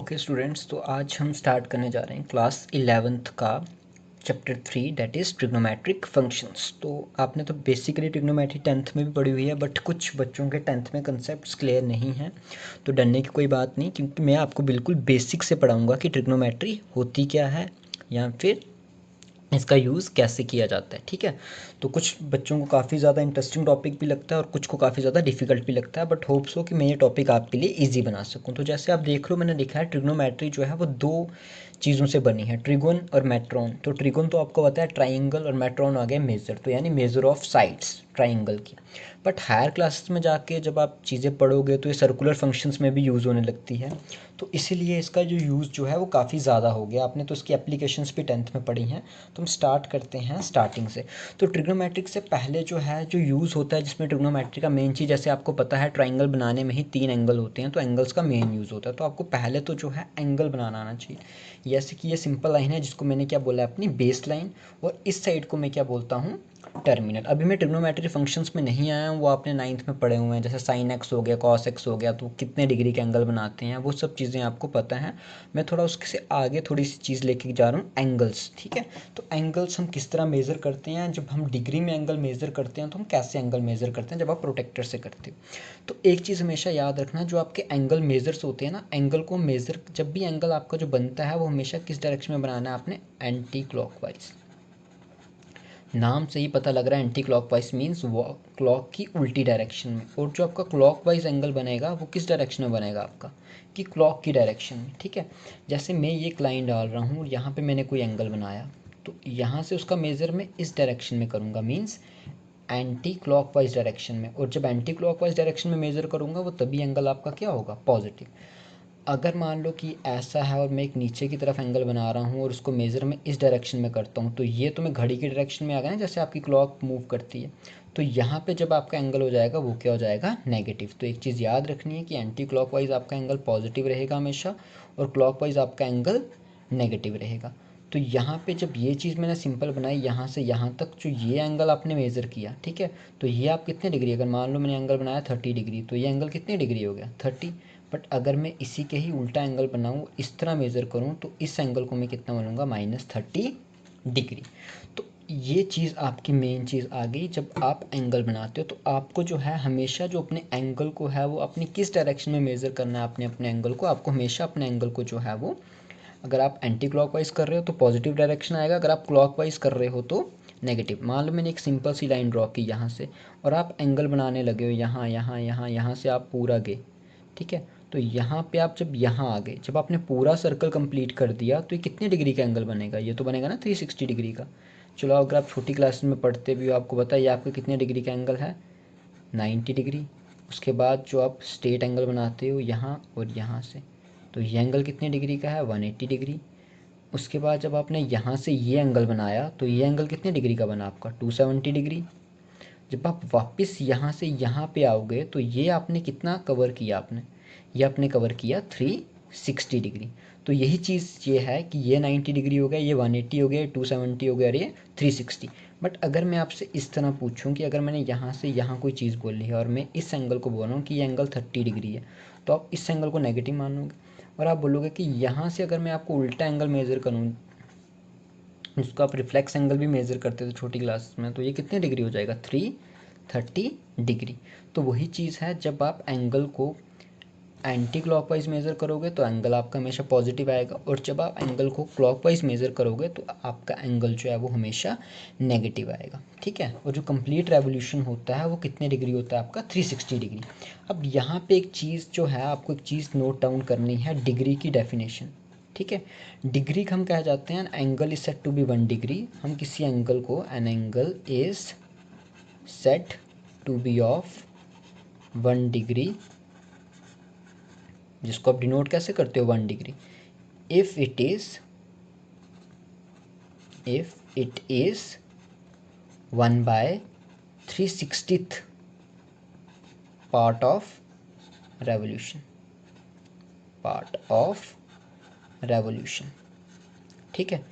Okay students, तो आज हम स्टार्ट करने जा रहे हैं क्लास 11th का chapter 3 that is trigonometric functions. तो आपने तो बेसिकली ट्रिग्नोमेट्री 10th में भी पढ़ी हुई है, बट कुछ बच्चों के 10th में कंसेप्ट्स क्लियर नहीं हैं, तो डरने की कोई बात नहीं, क्योंकि मैं आपको बिल्कुल बेसिक से पढ़ाऊँगा कि ट्रिग्नोमेट्री होती क्या है या फिर इसका यूज़ कैसे किया जाता है। ठीक है, तो कुछ बच्चों को काफ़ी ज़्यादा इंटरेस्टिंग टॉपिक भी लगता है और कुछ को काफ़ी ज़्यादा डिफिकल्ट भी लगता है, बट होप्स हो कि मैं ये टॉपिक आपके लिए इजी बना सकूँ। तो जैसे आप देख रहे हो, मैंने लिखा है ट्रिग्नोमेट्री जो है वो दो चीज़ों से बनी है, ट्रिगोन और मेट्रॉन। तो ट्रिगोन तो आपको पता है ट्राइंगल, और मेट्रॉन आ गया मेजर, तो यानी मेजर ऑफ साइड्स ट्राइंगल की। बट हायर क्लासेस में जाके जब आप चीज़ें पढ़ोगे तो ये सर्कुलर फंक्शंस में भी यूज़ होने लगती है, तो इसीलिए इसका जो यूज़ जो है वो काफ़ी ज़्यादा हो गया। आपने तो इसकी एप्लीकेशंस भी 10th में पढ़ी हैं, तो हम स्टार्ट करते हैं स्टार्टिंग से। तो ट्रिग्नोमेट्रिक से पहले जो है जो यूज़ होता है, जिसमें ट्रिग्नोमेट्री का मेन चीज़, जैसे आपको पता है ट्राइंगल बनाने में ही 3 एंगल होते हैं, तो एंगल्स का मेन यूज़ होता है। तो आपको पहले तो जो है एंगल बनाना आना चाहिए। जैसे कि ये सिंपल लाइन है जिसको मैंने क्या बोला है, अपनी बेस लाइन, और इस साइड को मैं क्या बोलता हूँ, टर्मिनल। अभी मैं ट्रिग्नोमेट्री फंक्शंस में नहीं आया हूँ, वो आपने 9th में पढ़े हुए हैं, जैसे साइन एक्स हो गया, कॉस एक्स हो गया, तो कितने डिग्री के एंगल बनाते हैं, वो सब चीज़ें आपको पता है। मैं थोड़ा उससे आगे थोड़ी सी चीज़ लेके जा रहा हूँ, एंगल्स। ठीक है, तो एंगल्स हम किस तरह मेज़र करते हैं, जब हम डिग्री में एंगल मेज़र करते हैं तो हम कैसे एंगल मेज़र करते हैं जब आप प्रोटेक्टर से करते हो। तो एक चीज़ हमेशा याद रखना, जो आपके एंगल मेज़र्स होते हैं ना, एंगल को मेज़र, जब भी एंगल आपका जो बनता है वो हमेशा किस डायरेक्शन में बनाना है आपने, एंटी क्लॉकवाइज। नाम से ही पता लग रहा है एंटी क्लॉकवाइज मीन्स क्लॉक की उल्टी डायरेक्शन में। और जो आपका क्लॉकवाइज एंगल बनेगा वो किस डायरेक्शन में बनेगा आपका, कि क्लॉक की डायरेक्शन में। ठीक है, जैसे मैं ये एक लाइन डाल रहा हूँ और यहाँ पे मैंने कोई एंगल बनाया, तो यहाँ से उसका मेज़र मैं इस डायरेक्शन में करूँगा, मीन्स एंटी क्लॉकवाइज डायरेक्शन में। और जब एंटी क्लॉकवाइज डायरेक्शन में मेज़र करूँगा वो तभी एंगल आपका क्या होगा, पॉजिटिव। अगर मान लो कि ऐसा है और मैं एक नीचे की तरफ एंगल बना रहा हूँ और उसको मेज़र मैं इस डायरेक्शन में करता हूँ, तो ये तो मैं घड़ी की डायरेक्शन में आ गया ना, जैसे आपकी क्लॉक मूव करती है। तो यहाँ पे जब आपका एंगल हो जाएगा वो क्या हो जाएगा, नेगेटिव। तो एक चीज़ याद रखनी है कि एंटी क्लॉकवाइज आपका एंगल पॉजिटिव रहेगा हमेशा, और क्लॉकवाइज आपका एंगल नेगेटिव रहेगा। तो यहाँ पे जब ये चीज़ मैंने सिंपल बनाई, यहाँ से यहाँ तक जो ये एंगल आपने मेज़र किया, ठीक है, तो ये आप कितने डिग्री, अगर मान लो मैंने एंगल बनाया 30 डिग्री, तो ये एंगल कितने डिग्री हो गया, 30। बट अगर मैं इसी के ही उल्टा एंगल बनाऊँ, इस तरह मेज़र करूँ, तो इस एंगल को मैं कितना बोलूँगा, -30 डिग्री। तो ये चीज़ आपकी मेन चीज़ आ गई। जब आप एंगल बनाते हो तो आपको जो है हमेशा जो अपने एंगल को है वो अपनी किस डायरेक्शन में मेज़र करना है, अपने एंगल को आपको हमेशा अपने एंगल को जो है वो, अगर आप एंटी क्लॉकवाइज कर रहे हो तो पॉजिटिव डायरेक्शन आएगा, अगर आप क्लॉकवाइज कर रहे हो तो नेगेटिव। मान लो मैंने एक सिंपल सी लाइन ड्रॉ की यहाँ से, और आप एंगल बनाने लगे हो यहाँ यहाँ यहाँ यहाँ से आप पूरा गए, ठीक है, तो यहाँ पे आप जब यहाँ आ गए, जब आपने पूरा सर्कल कंप्लीट कर दिया, तो ये कितने डिग्री का एंगल बनेगा, ये तो बनेगा ना 360 डिग्री का। चलो, अगर आप छोटी क्लास में पढ़ते भी हो आपको पता है ये आपका कितने डिग्री का एंगल है, 90 डिग्री। उसके बाद जो आप स्ट्रेट एंगल बनाते हो यहाँ और यहाँ से, तो ये एंगल कितने डिग्री का है, 180 डिग्री। उसके बाद जब आपने यहाँ से ये एंगल बनाया, तो ये एंगल कितने डिग्री का बना आपका, 270 डिग्री। जब आप वापस यहाँ से यहाँ पे आओगे तो ये आपने कितना कवर किया, आपने ये आपने कवर किया 360 डिग्री। तो यही चीज़ ये है कि ये 90 डिग्री हो गया, ये 180 हो गया, 270 हो गया, और ये 360। बट अगर मैं आपसे इस तरह पूछूं कि अगर मैंने यहाँ से यहाँ कोई चीज़ बोली है और मैं इस एंगल को बोल रहा हूँ कि ये एंगल 30 डिग्री है, तो आप इस एंगल को नेगेटिव मानोगे। और आप बोलोगे कि यहाँ से अगर मैं आपको उल्टा एंगल मेज़र करूँ, उसको आप रिफ्लेक्स एंगल भी मेज़र करते थे छोटी क्लास में, तो ये कितने डिग्री हो जाएगा, 330 डिग्री। तो वही चीज़ है, जब आप एंगल को एंटी क्लॉकवाइज मेज़र करोगे तो एंगल आपका हमेशा पॉजिटिव आएगा, और जब आप एंगल को क्लॉकवाइज मेज़र करोगे तो आपका एंगल जो है वो हमेशा नेगेटिव आएगा। ठीक है, और जो कंप्लीट रेवोल्यूशन होता है वो कितने डिग्री होता है आपका, 360 डिग्री। अब यहाँ पे एक चीज़ जो है, आपको एक चीज़ नोट डाउन करनी है, डिग्री की डेफिनेशन। ठीक है, डिग्री हम कह जाते हैं angle is set to be 1 degree. हम किसी एंगल को, an angle is set to be of 1 degree, जिसको आप डिनोट कैसे करते हो, 1 degree, if it is 1/360th part of revolution. ठीक है,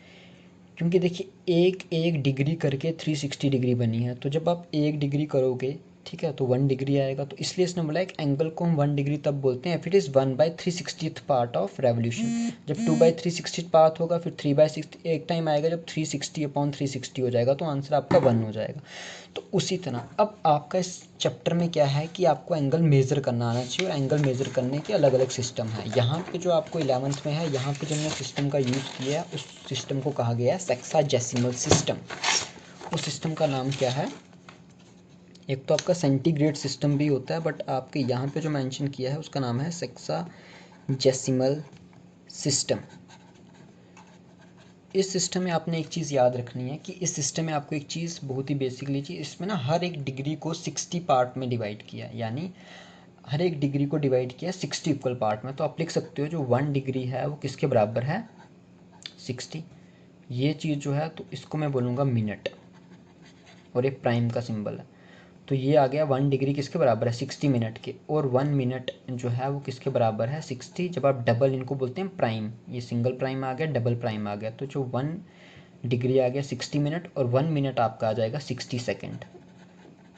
क्योंकि देखिए एक एक डिग्री करके 360 डिग्री बनी है, तो जब आप 1 डिग्री करोगे ठीक है, तो 1 डिग्री आएगा। तो इसलिए इसने बोला एक एंगल को हम 1 डिग्री तब बोलते हैं if it is 1/360th part of revolution. जब 2/360th पार्ट होगा, फिर 3/60 एक टाइम आएगा जब 360/360 हो जाएगा, तो आंसर आपका 1 हो जाएगा। तो उसी तरह अब आपका इस चैप्टर में क्या है कि आपको एंगल मेज़र करना आना चाहिए, और एंगल मेज़र करने के अलग अलग सिस्टम है। यहाँ पे जो आपको 11th में है, यहाँ पे जो हमने सिस्टम का यूज़ किया है, उस सिस्टम को कहा गया है सेक्साडेसिमल सिस्टम। उस सिस्टम का नाम क्या है? एक तो आपका सेंटीग्रेड सिस्टम भी होता है, बट आपके यहाँ पे जो मेंशन किया है उसका नाम है सेक्साडेसिमल सिस्टम। इस सिस्टम में आपने एक चीज़ याद रखनी है कि इस सिस्टम में आपको एक चीज़ बहुत ही बेसिकली चीज़, इसमें ना हर एक डिग्री को 60 पार्ट में डिवाइड किया है, यानी हर एक डिग्री को डिवाइड किया 60 इक्वल पार्ट में। तो आप लिख सकते हो जो 1 डिग्री है वो किसके बराबर है? 60। ये चीज़ जो है, तो इसको मैं बोलूँगा मिनट, और एक प्राइम का सिंबल है। तो ये आ गया 1 डिग्री किसके बराबर है? 60 मिनट के। और 1 मिनट जो है वो किसके बराबर है? 60। जब आप डबल इनको बोलते हैं प्राइम, ये सिंगल प्राइम आ गया, डबल प्राइम आ गया, तो जो 1 डिग्री आ गया 60 मिनट, और 1 मिनट आपका आ जाएगा 60 सेकेंड।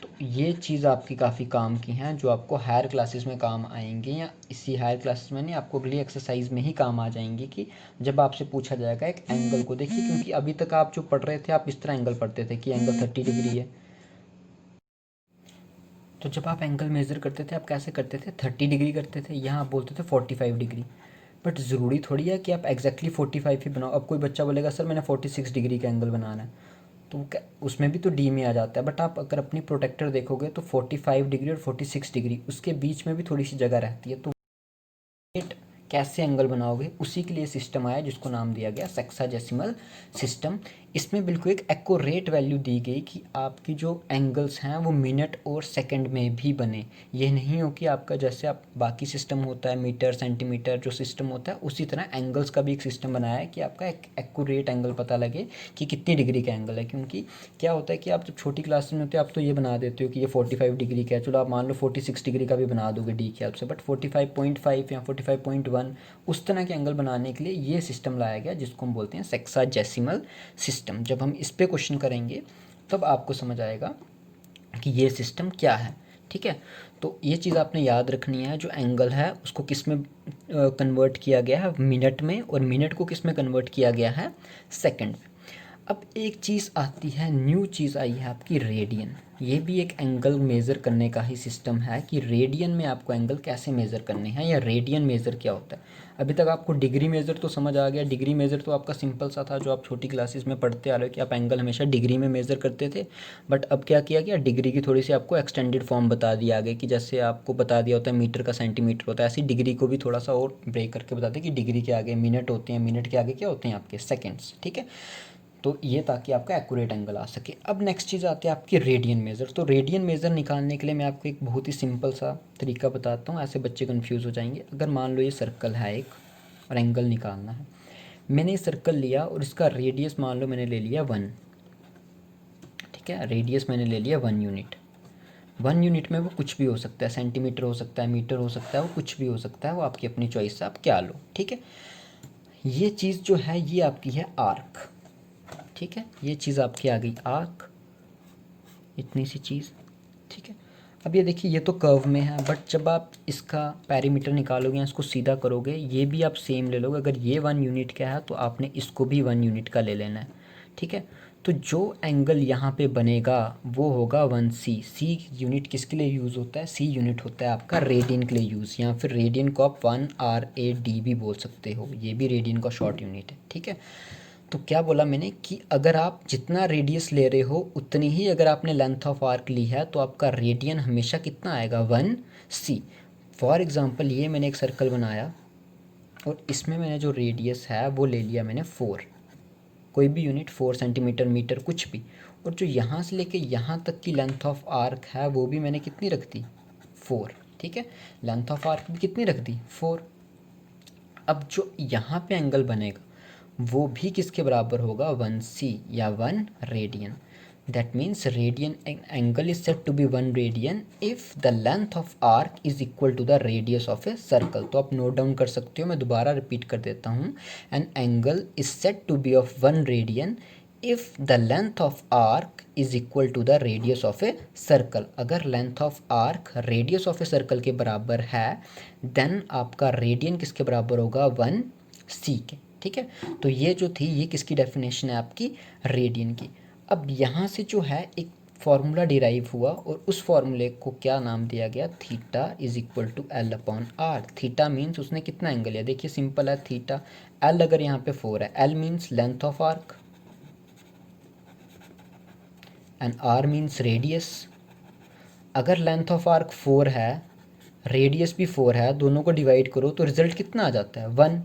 तो ये चीज़ आपकी काफ़ी काम की हैं, जो आपको हायर क्लासेस में काम आएंगी, या इसी हायर क्लासेस में नहीं, आपको अगली एक्सरसाइज में ही काम आ जाएंगी, कि जब आपसे पूछा जाएगा एक एंगल को। देखिए, क्योंकि अभी तक आप जो पढ़ रहे थे, आप इस तरह एंगल पढ़ते थे कि एंगल 30 डिग्री है। तो जब आप एंगल मेज़र करते थे, आप कैसे करते थे? 30 डिग्री करते थे, यहाँ आप बोलते थे 45 डिग्री। बट ज़रूरी थोड़ी है कि आप एग्जैक्टली 45 ही बनाओ। अब कोई बच्चा बोलेगा सर मैंने 46 डिग्री का एंगल बनाना है, तो उसमें भी तो डी में आ जाता है। बट आप अगर अपनी प्रोटेक्टर देखोगे तो 45 डिग्री और 46 डिग्री उसके बीच में भी थोड़ी सी जगह रहती है। तो कैसे एंगल बनाओगे, उसी के लिए सिस्टम आया जिसको नाम दिया गया सेक्साडेसिमल सिस्टम। इसमें बिल्कुल एक एक्यूरेट वैल्यू दी गई कि आपकी जो एंगल्स हैं वो मिनट और सेकंड में भी बने। ये नहीं हो कि आपका जैसे आप बाकी सिस्टम होता है मीटर सेंटीमीटर जो सिस्टम होता है, उसी तरह एंगल्स का भी एक सिस्टम बनाया है कि आपका एक एक्यूरेट एंगल पता लगे कि कितनी डिग्री का एंगल है। क्योंकि क्या होता है कि आप जब छोटी क्लास में होते हो आप तो ये बना देते हो कि ये 45 डिग्री का है, चलो आप मान लो 46 डिग्री का भी बना दोगे डी के हेल्प से, बट 45.5 या 45.1 उस तरह के एंगल बनाने के लिए ये सिस्टम लाया गया जिसको हम बोलते हैं सेक्साडेसिमल सिस्टम। जब हम इस पे क्वेश्चन करेंगे तब आपको समझ आएगा कि ये सिस्टम क्या है। ठीक है, तो ये चीज़ आपने याद रखनी है, जो एंगल है उसको किस में कन्वर्ट किया गया है? मिनट में, और मिनट को किस में कन्वर्ट किया गया है? सेकंड में। अब एक चीज़ आती है, न्यू चीज़ आई है आपकी रेडियन। ये भी एक एंगल मेज़र करने का ही सिस्टम है कि रेडियन में आपको एंगल कैसे मेज़र करने हैं, या रेडियन मेज़र क्या होता है। अभी तक आपको डिग्री मेज़र तो समझ आ गया। डिग्री मेज़र तो आपका सिंपल सा था, जो आप छोटी क्लासेस में पढ़ते आ रहे हो कि आप एंगल हमेशा डिग्री में मेज़र करते थे। बट अब क्या किया गया, डिग्री की थोड़ी सी आपको एक्सटेंडेड फॉर्म बता दिया आगे, कि जैसे आपको बता दिया होता है मीटर का सेंटीमीटर होता है, ऐसी डिग्री को भी थोड़ा सा और ब्रेक करके बताते हैं कि डिग्री के आगे मिनट होते हैं, मिनट के आगे क्या होते हैं आपके? सेकेंड्स। ठीक है, तो ये ताकि आपका एक्यूरेट एंगल आ सके। अब नेक्स्ट चीज़ आती है आपकी रेडियन मेज़र। तो रेडियन मेज़र निकालने के लिए मैं आपको एक बहुत ही सिंपल सा तरीका बताता हूँ, ऐसे बच्चे कंफ्यूज हो जाएंगे। अगर मान लो ये सर्कल है एक, और एंगल निकालना है, मैंने ये सर्कल लिया और इसका रेडियस मान लो मैंने ले लिया 1। ठीक है, रेडियस मैंने ले लिया 1 यूनिट। 1 यूनिट में वो कुछ भी हो सकता है, सेंटीमीटर हो सकता है, मीटर हो सकता है, वो कुछ भी हो सकता है, वो आपकी अपनी चॉइस से आप क्या लो। ठीक है, ये चीज़ जो है ये आपकी है आर्क। ठीक है, ये चीज़ आपकी आ गई आर्क, इतनी सी चीज़। ठीक है, अब ये देखिए ये तो कर्व में है, बट जब आप इसका पैरीमीटर निकालोगे, इसको सीधा करोगे, ये भी आप सेम ले लोगे। अगर ये 1 यूनिट का है तो आपने इसको भी 1 यूनिट का ले लेना है। ठीक है, तो जो एंगल यहाँ पे बनेगा वो होगा 1c। सी यूनिट किसके लिए यूज़ होता है? सी यूनिट होता है आपका रेडियन के लिए यूज़, या फिर रेडियन को आप 1 RAD भी बोल सकते हो, ये भी रेडियन का शॉर्ट यूनिट है। ठीक है, तो क्या बोला मैंने कि अगर आप जितना रेडियस ले रहे हो उतनी ही अगर आपने लेंथ ऑफ आर्क ली है तो आपका रेडियन हमेशा कितना आएगा? 1c। फॉर एग्ज़ाम्पल ये मैंने एक सर्कल बनाया और इसमें मैंने जो रेडियस है वो ले लिया मैंने 4, कोई भी यूनिट, 4 सेंटीमीटर, मीटर, कुछ भी। और जो यहाँ से लेके यहाँ तक की लेंथ ऑफ आर्क है वो भी मैंने कितनी रख दी? 4। ठीक है, लेंथ ऑफ आर्क भी कितनी रख दी? 4। अब जो यहाँ पे एंगल बनेगा वो भी किसके बराबर होगा? 1c या 1 radian. That means radian angle is set to be 1 radian if the length of arc is equal to the radius of a circle. तो आप नोट डाउन कर सकते हो, मैं दोबारा रिपीट कर देता हूँ। An angle is set to be of 1 radian if the length of arc is equal to the radius of a circle, अगर length of arc radius of a circle के बराबर है देन आपका रेडियन किसके बराबर होगा, 1c के। ठीक है, तो ये जो थी ये किसकी डेफिनेशन है, आपकी रेडियन की। अब यहाँ से जो है एक फार्मूला डिराइव हुआ और उस फार्मूले को क्या नाम दिया गया, theta is equal to l upon r. Theta means उसने कितना एंगल लिया, देखिए सिंपल है, थीटा एल अगर यहाँ पे 4 है, l means length of arc and r means radius. अगर लेंथ ऑफ आर्क 4 है, रेडियस भी 4 है, दोनों को डिवाइड करो तो रिजल्ट कितना आ जाता है, 1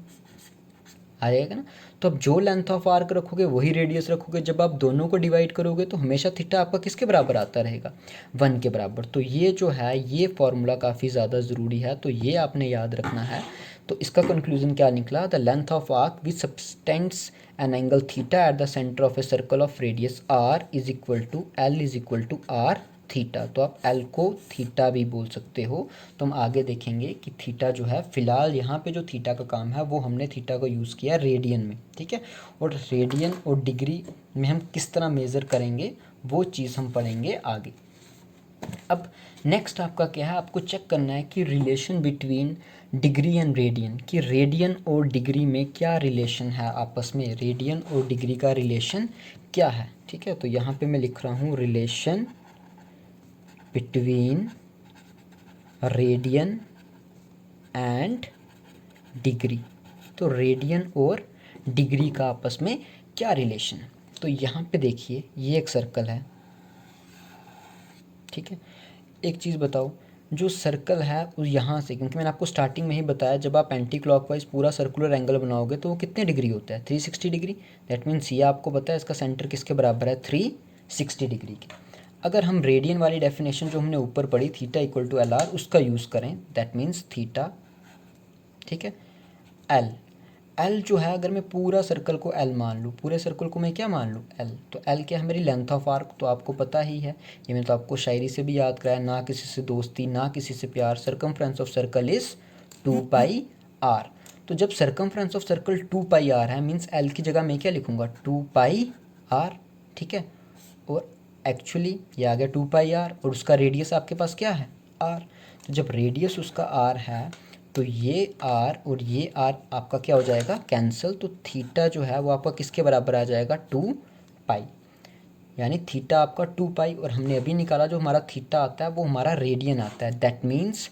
आ जाएगा ना। तो अब जो लेंथ ऑफ आर्क रखोगे वही रेडियस रखोगे, जब आप दोनों को डिवाइड करोगे तो हमेशा थीटा आपका किसके बराबर आता रहेगा, 1 के बराबर। तो ये जो है ये फॉर्मूला काफ़ी ज़्यादा ज़रूरी है, तो ये आपने याद रखना है। तो इसका कंक्लूजन क्या निकला, the length of arc which subtends an angle theta at the centre of a circle of radius r is equal to l is equal to r theta. तो आप एल को थीटा भी बोल सकते हो। तो हम आगे देखेंगे कि थीटा जो है, फिलहाल यहाँ पे जो थीटा का काम है वो हमने थीटा को यूज़ किया रेडियन में। ठीक है, और रेडियन और डिग्री में हम किस तरह मेज़र करेंगे वो चीज़ हम पढ़ेंगे आगे। अब नेक्स्ट आपका क्या है, आपको चेक करना है कि relation between degree and radian, कि रेडियन और डिग्री में क्या रिलेशन है आपस में, रेडियन और डिग्री का रिलेशन क्या है। ठीक है, तो यहाँ पे मैं लिख रहा हूँ relation between radian and degree. तो रेडियन और डिग्री का आपस में क्या रिलेशन है। तो यहाँ पे देखिए ये एक सर्कल है। ठीक है, एक चीज़ बताओ, जो सर्कल है वो यहाँ से, क्योंकि मैंने आपको स्टार्टिंग में ही बताया जब आप एंटी क्लॉकवाइज पूरा सर्कुलर एंगल बनाओगे तो वो कितने डिग्री होता है, 360 डिग्री। दैट मीन्स ये आपको पता है इसका सेंटर किसके बराबर है, 360 डिग्री के। अगर हम रेडियन वाली डेफिनेशन जो हमने ऊपर पढ़ी, theta equal to l r, उसका यूज़ करें, दैट मीन्स थीटा, ठीक है, एल। एल जो है, अगर मैं पूरा सर्कल को एल मान लूँ, पूरे सर्कल को मैं क्या मान लूँ, एल, तो एल क्या है, मेरी लेंथ ऑफ आर्क, तो आपको पता ही है, ये मैंने तो आपको शायरी से भी याद कराया, ना किसी से दोस्ती ना किसी से प्यार, circumference of circle is 2 pi r. तो जब circumference of circle 2 pi r है, मीन्स एल की जगह मैं क्या लिखूँगा, 2 पाई आर। ठीक है, और एक्चुअली ये आ गया 2 पाई आर, और उसका रेडियस आपके पास क्या है, आर। तो जब रेडियस उसका आर है तो ये आर और ये आर आपका क्या हो जाएगा, कैंसिल। तो थीटा जो है वो आपका किसके बराबर आ जाएगा, 2 पाई। यानी थीटा आपका 2 पाई, और हमने अभी निकाला जो हमारा थीटा आता है वो हमारा रेडियन आता है। दैट मीन्स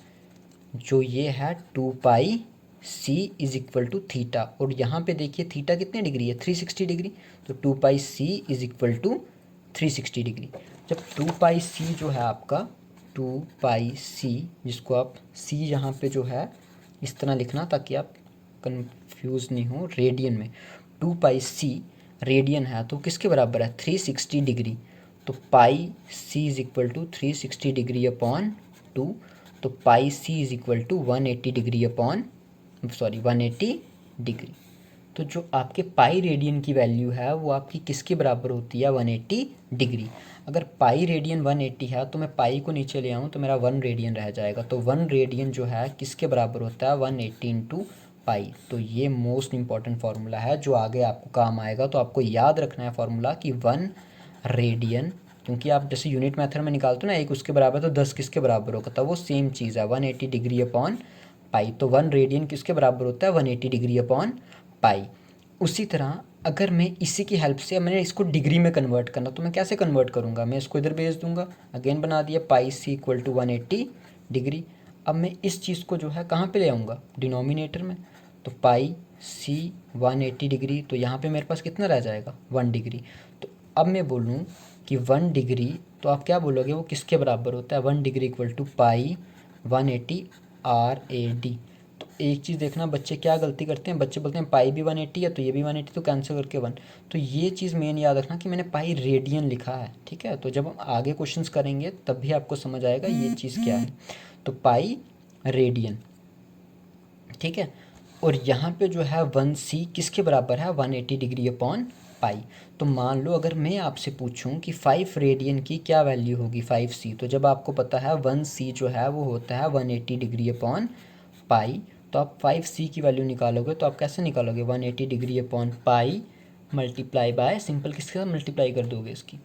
जो ये है 2 pi c is equal to theta, और यहाँ पे देखिए थीटा कितने डिग्री है, 360 डिग्री। तो 2 pi c is equal to 360 degree. जब 2 पाई c जो है आपका, 2 पाई c, जिसको आप c यहाँ पे जो है इस तरह लिखना ताकि आप कंफ्यूज नहीं हो, रेडियन में 2 पाई c रेडियन है तो किसके बराबर है, 360 डिग्री। तो pi c is equal to 360 degree upon 2। तो pi c is equal to 180 degree upon 180 degree. तो जो आपके पाई रेडियन की वैल्यू है वो आपकी किसके बराबर होती है, 180 डिग्री। अगर पाई रेडियन 180 है तो मैं पाई को नीचे ले आऊँ तो मेरा 1 रेडियन रह जाएगा। तो 1 रेडियन जो है किसके बराबर होता है, 180 इंटू पाई। तो ये मोस्ट इंपॉर्टेंट फार्मूला है जो आगे आपको काम आएगा। तो आपको याद रखना है फार्मूला कि 1 रेडियन, क्योंकि आप जैसे यूनिट मेथड में निकालते हो ना, एक उसके बराबर तो 10 किसके बराबर होगा, तो वो सेम चीज़ है, 180 डिग्री अपॉन पाई। तो 1 रेडियन किसके बराबर होता है, 180 डिग्री अपॉन पाई। उसी तरह अगर मैं इसी की हेल्प से, मैंने इसको डिग्री में कन्वर्ट करना, तो मैं कैसे कन्वर्ट करूँगा, मैं इसको इधर भेज दूँगा, अगेन बना दिया, पाई c इक्वल टू 180 डिग्री। अब मैं इस चीज़ को जो है कहाँ पे ले आऊँगा, डिनोमिनेटर में। तो पाई c 180 डिग्री, तो यहाँ पे मेरे पास कितना रह जाएगा, 1 डिग्री। तो अब मैं बोलूँ कि 1 डिग्री, तो आप क्या बोलोगे, वो किसके बराबर होता है, 1 degree equal to pi 180 RAD। तो एक चीज़ देखना, बच्चे क्या गलती करते हैं, बच्चे बोलते हैं पाई भी 180 है तो ये भी 180, तो कैंसिल करके 1। तो ये चीज़ मेन याद रखना कि मैंने पाई रेडियन लिखा है। ठीक है, तो जब हम आगे क्वेश्चंस करेंगे तब भी आपको समझ आएगा ये चीज़ क्या है। तो पाई रेडियन, ठीक है, और यहाँ पे जो है 1c किसके बराबर है, 180 डिग्री अपॉन पाई। तो मान लो अगर मैं आपसे पूछूं कि 5 रेडियन की क्या वैल्यू होगी, 5c, तो जब आपको पता है 1c जो है वो होता है 180 डिग्री अपॉन पाई, तो आप 5c की वैल्यू निकालोगे तो आप कैसे निकालोगे, 180 degree upon pi multiply by, simple किसके साथ मल्टीप्लाई कर दोगे इसकी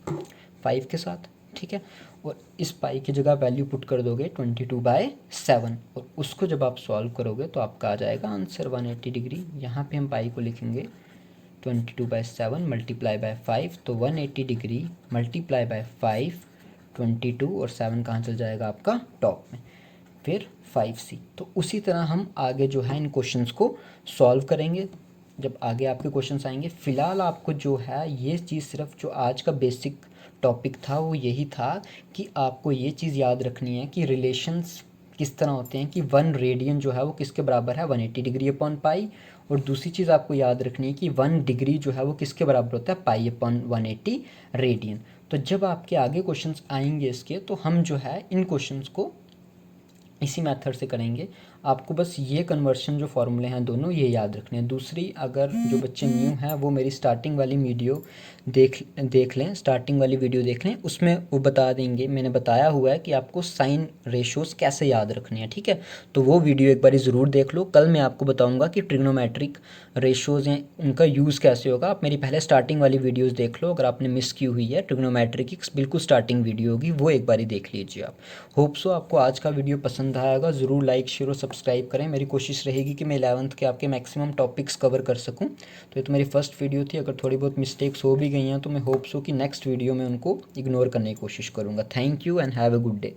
5 के साथ, ठीक है। और इस पाई की जगह वैल्यू पुट कर दोगे 22/7 और उसको जब आप सॉल्व करोगे तो आपका आ जाएगा आंसर 180 डिग्री। यहाँ पे हम पाई को लिखेंगे 22/7 मल्टीप्लाई बाय 5, तो 180 डिग्री मल्टीप्लाई बाय 5 22 और 7 कहाँ चल जाएगा आपका टॉप में, फिर 5C। तो उसी तरह हम आगे जो है इन क्वेश्चंस को सॉल्व करेंगे जब आगे आपके क्वेश्चंस आएंगे। फ़िलहाल आपको जो है ये चीज़ सिर्फ जो आज का बेसिक टॉपिक था वो यही था कि आपको ये चीज़ याद रखनी है कि रिलेशंस किस तरह होते हैं कि 1 रेडियन जो है वो किसके बराबर है 180 डिग्री अपॉन पाई, और दूसरी चीज़ आपको याद रखनी है कि 1 डिग्री जो है वो किसके बराबर होता है पाई अपॉन 180 रेडियन। तो जब आपके आगे क्वेश्चंस आएंगे इसके तो हम जो है इन क्वेश्चंस को इसी मेथड से करेंगे। आपको बस ये कन्वर्शन जो फॉर्मूले हैं दोनों ये याद रखने हैं। दूसरी, अगर जो बच्चे न्यू हैं वो मेरी स्टार्टिंग वाली वीडियो देख लें, स्टार्टिंग वाली वीडियो देख लें, उसमें वो बता देंगे, मैंने बताया हुआ है कि आपको साइन रेशोज़ कैसे याद रखनी है, ठीक है। तो वो वीडियो एक बार ज़रूर देख लो। कल मैं आपको बताऊँगा कि ट्रिग्नोमेट्रिक रेशोज़ हैं उनका यूज़ कैसे होगा। आप मेरी पहले स्टार्टिंग वाली वीडियोज़ देख लो, अगर आपने मिस की हुई है ट्रिग्नोमेट्रिक की बिल्कुल स्टार्टिंग वीडियो होगी, वो एक बार देख लीजिए आप। होप सो आपको आज का वीडियो पसंद आएगा। ज़रूर लाइक शेयर और सब्सक्राइब करें। मेरी कोशिश रहेगी कि मैं 11th के आपके मैक्सिमम टॉपिक्स कवर कर सकूं। तो ये तो मेरी फर्स्ट वीडियो थी, अगर थोड़ी बहुत मिस्टेक्स हो भी गई हैं तो मैं होप सो कि नेक्स्ट वीडियो में उनको इग्नोर करने की कोशिश करूँगा। Thank you and have a good day.